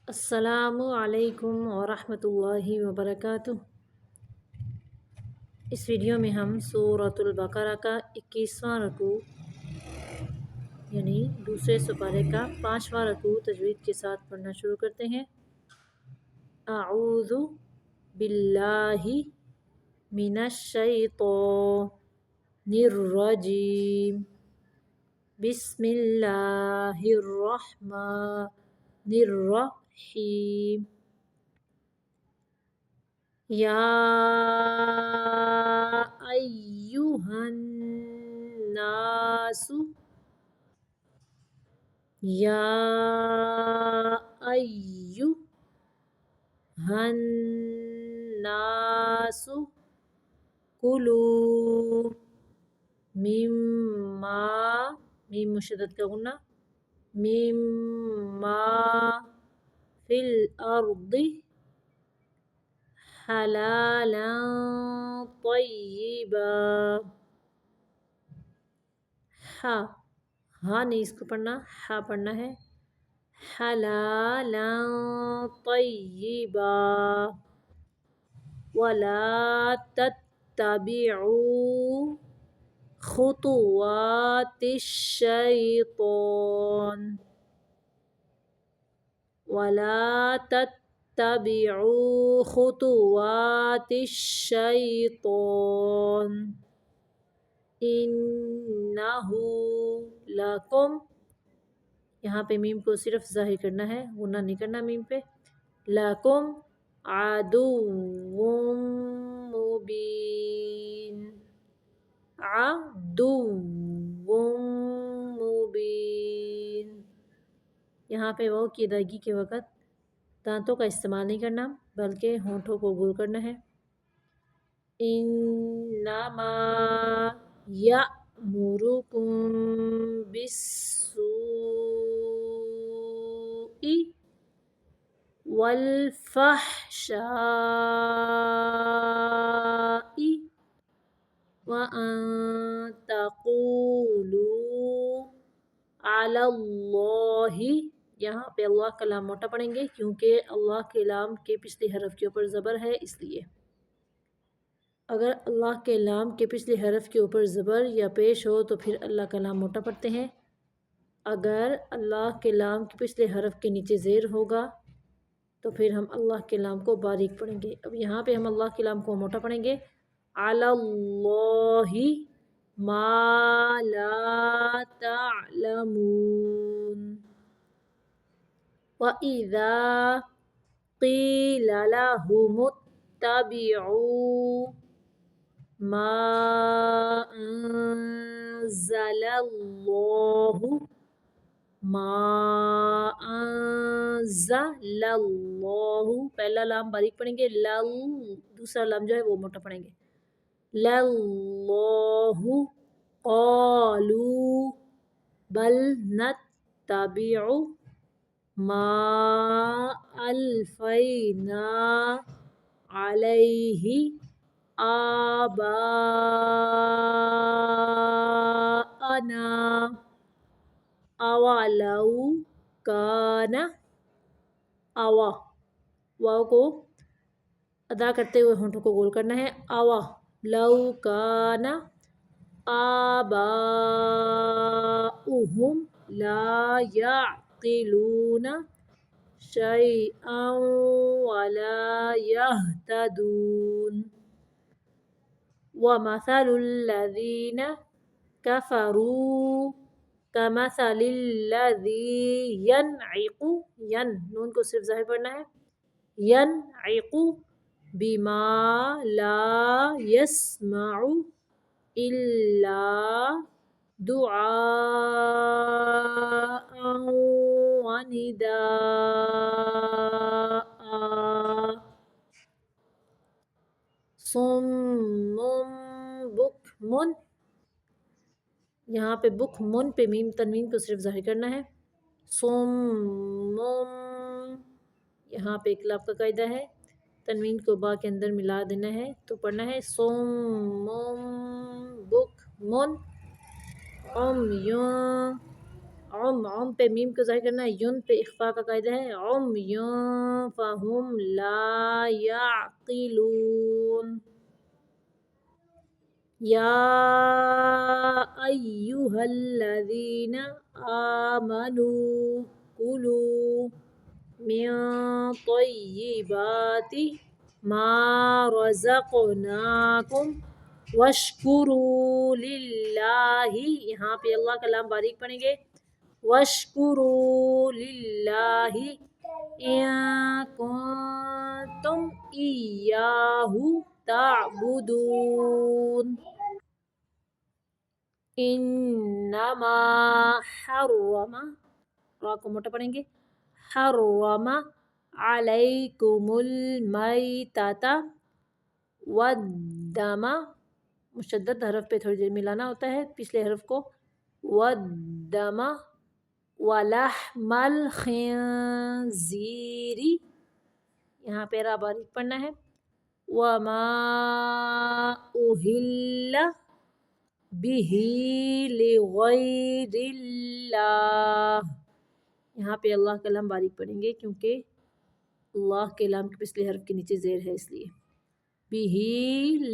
السلام علیکم ورحمۃ اللہ وبرکاتہ۔ اس ویڈیو میں ہم سورۃ البقرہ کا 21واں رکوع یعنی دوسرے سپارے کا 5واں رکوع تجوید کے ساتھ پڑھنا شروع کرتے ہیں۔ اعوذ باللہ من الشیطان الرجیم، بسم اللہ الرحمن الرحیم۔ یا ایہا الناس، یا ایہا الناس کلوا مما، میم مشدد کا غنہ، مما فی الارض حلالا طیبا۔ ہاں نہیں اس کو پڑھنا، ہا پڑھنا ہے، حلالا طیبا۔ ولا تتبعوا خطوات الشیطان، ولا تتبعوا خطوات الشیطان انہ لکم، یہاں پہ میم کو صرف ظاہر کرنا ہے، غنہ نہیں کرنا میم پہ، لکم عدو مبین، عدو مبین۔ یہاں پہ واو کی ادائیگی کے وقت دانتوں کا استعمال نہیں کرنا بلکہ ہونٹوں کو گول کرنا ہے۔ انما یأمرکم بالسوء والفحشاء وان تقولوا علی اللہ، یہاں پہ اللہ کا لام موٹا پڑھیں گے کیونکہ اللہ کے لام کے پچھلے حرف کے اوپر زبر ہے، اس لیے اگر اللہ کے لام کے پچھلے حرف کے اوپر زبر یا پیش ہو تو پھر اللہ کا لام موٹا پڑھتے ہیں۔ اگر اللہ کے لام کے پچھلے حرف کے نیچے زیر ہوگا تو پھر ہم اللہ کے لام کو باریک پڑھیں گے۔ اب یہاں پہ ہم اللہ کے لام کو موٹا پڑھیں گے، علی اللہ ما لا تعلمون۔ وَإِذَا قِيلَ لَهُمُ اتَّبِعُوا مَا أَنزَلَ اللَّهُ، ما أنزل اللہ، پہلا لام باریک پڑھیں گے، لل، دوسرا لام جو ہے وہ موٹا پڑھیں گے، للہ قالوا بل نتبع ما الفینا علیہ آباءنا اولو کان، اوا، واو کو ادا کرتے ہوئے ہونٹوں کو گول کرنا ہے، اوا لو کان آباؤہم لا یعقلون شیئا ولا یہتدون۔ وَمَثَلُ الَّذِينَ كَفَرُوا كَمَثَلِ الَّذِي يَنْعِقُ، نون کو صرف ظاہر پڑھنا ہے، يَنْعِقُ بِمَا لَا يَسْمَعُ إِلَّا دُعَاءً وَنِدَاءً صُمٌّ بُكْمٌ، یہاں پہ بُكْمٌ پہ میم تنوین کو صرف ظاہر کرنا ہے، صُمٌّ، یہاں پہ اقلاب کا قاعدہ ہے، تنوین کو با کے اندر ملا دینا ہے تو پڑھنا ہے صُمٌّ بُكْمٌ عُمْيٌ عم پہ میم کو ظاہر کرنا ہے، یون پہ اخفا کا قاعدہ ہے، یون فہم لا یعقلون. یا ایہا الذین آمنوا کلوا من طیبات ما رزقناکم واشکروا للہ. یہاں پہ اللہ کا لام باریک پڑھیں گے، واشکروا للہ ان کنتم ایاہ تعبدون. انما حرم، را کو موٹا پڑھیں گے، حرم علیکم المیتۃ والدم، مشدد حرف پہ تھوڑی دیر ملانا ہوتا ہے پچھلے حرف کو، والدم ولحم الخنزیر، یہاں پہ را باریک پڑھنا ہے، وما اہل بہ لغیر اللہ. یہاں پہ اللہ کا لام باریک پڑھیں گے کیونکہ اللہ کے لام کے پچھلے حرف کے نیچے زیر ہے، اس لیے بہ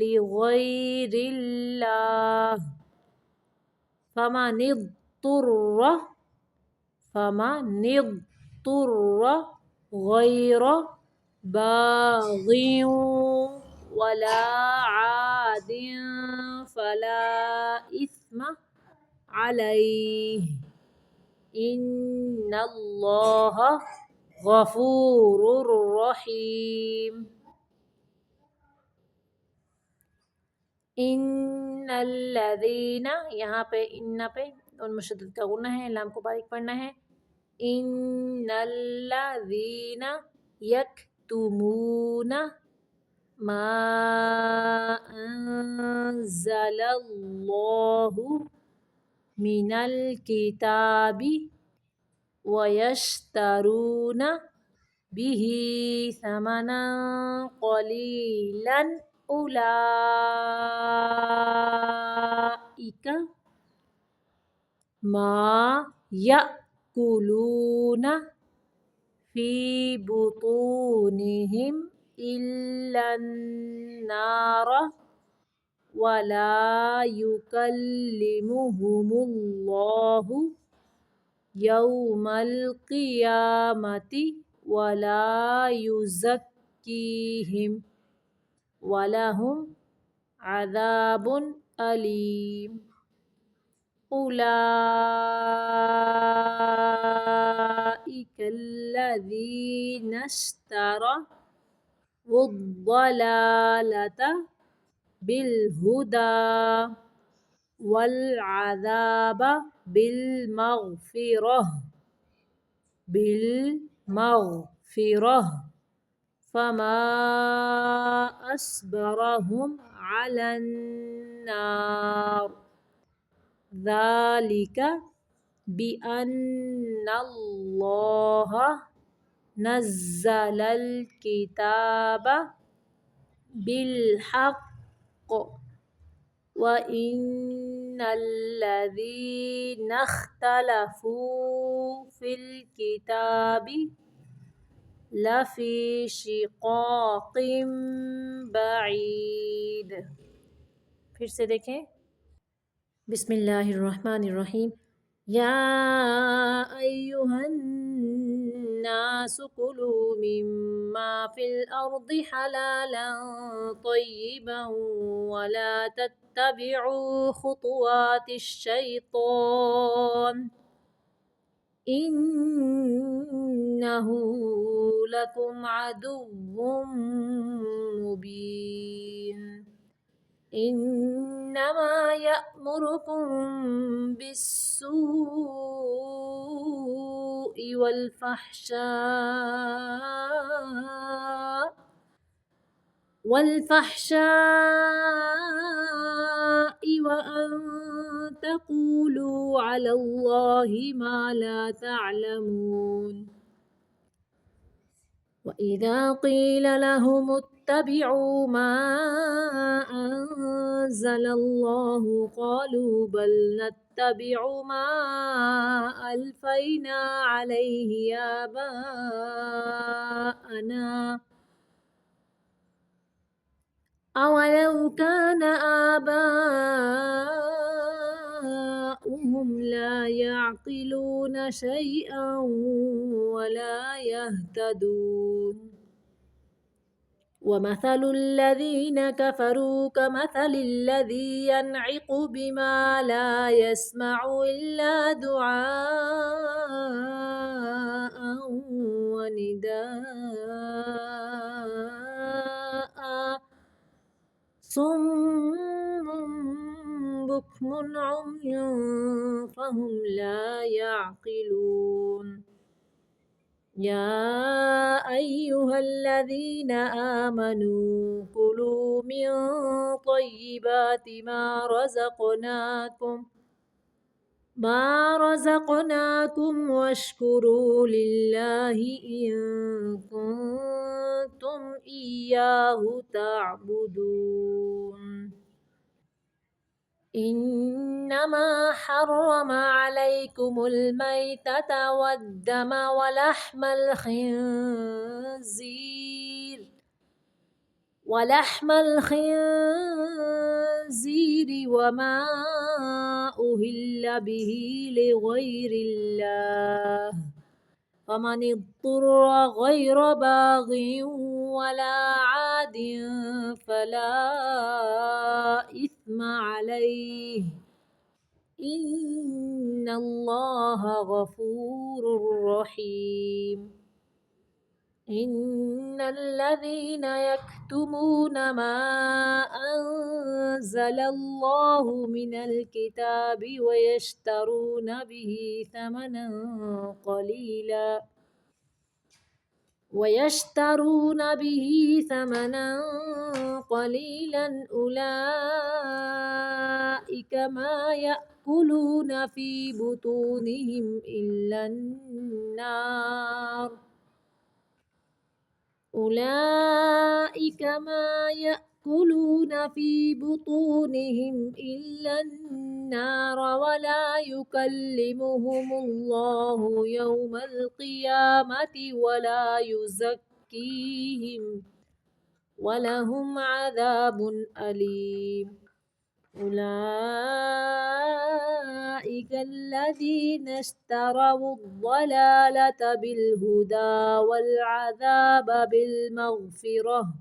لغیر اللہ. فمن اضطر غیر باغ ولا عاد فلا اثم علیہ ان اللہ غفور رحیم. ان الذین، یہاں پہ ان پہ نون مشدد کا غنہ ہے، لام کو باریک پڑھنا ہے، ان الذین یکتمون ما انزل اللہ من الکتاب ویشترون به ثمنا قلیلا اولئک ما یأکلون فی بطونہم الا النار ولا یکلمہم اللہ یوم القیامۃ ولا یزکیہم ولہم عذاب علیم. اولئک الذین اشتروا الضلالۃ بالہدی والعذاب بالمغفرہ فما اصبرہم علی النار ذالک بأن اللہ نزل الکتاب بالحق وَإِنَّ الَّذِينَ اخْتَلَفُوا فِي الْكِتَابِ لَفِي شِقَاقٍ بَعِيدٍ. پھر سے دیکھیں، بسم اللہ الرحمن الرحیم. یا ایہا الناس کلوا مما فی الارض حلالا طیبا ولا تتبعوا خطوات الشیطان انہ لکم عدو مبین. انما یأمرکم بالسوء والفحشاء وأن تقولوا على الله ما لا تعلمون. وَإِذَا قِيلَ لَهُمُ اتَّبِعُوا مَا أَنزَلَ اللَّهُ قَالُوا بَلْ نتبع ما ألفينا عليه آباءنا أولو كان آباؤهم لا يعقلون شيئا ولا يهتدون ومثل الذين كفروا كمثل الذي ينعق بما لا يسمع إلا دعاء ونداء صم بكم عمي فهم لا يعقلون يا أيها الذين آمنوا كلوا من طيبات ما رزقناكم واشكروا لله إن كنتم إياه تعبدون إنما حرم عليكم الميتة والدم ولحم الخنزير وما أهل به لغير الله فمن اضطر غير باغ ولا عاد فلا إثم عليه إن الله غفور رحيم إن الذين يكتمون ما أنزل الله من الكتاب ويشترون به ثمنا قليلا أولئك ما يأكلون في بطونهم إلا النار ولا يكلمهم الله يوم القيامة ولا يزكيهم ولهم عذاب أليم أولئك الذين اشتروا الضلالة بالهدى والعذاب بالمغفرة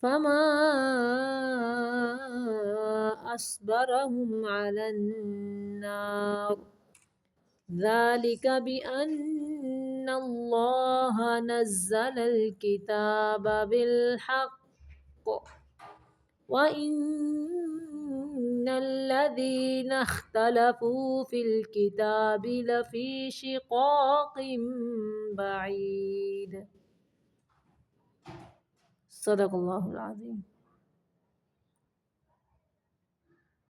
فما أصبرهم على النار ذلك بأن الله نزل الكتاب بالحق وإن الذين اختلفوا في الكتاب لفي شقاق بعيد صدق الله العظيم.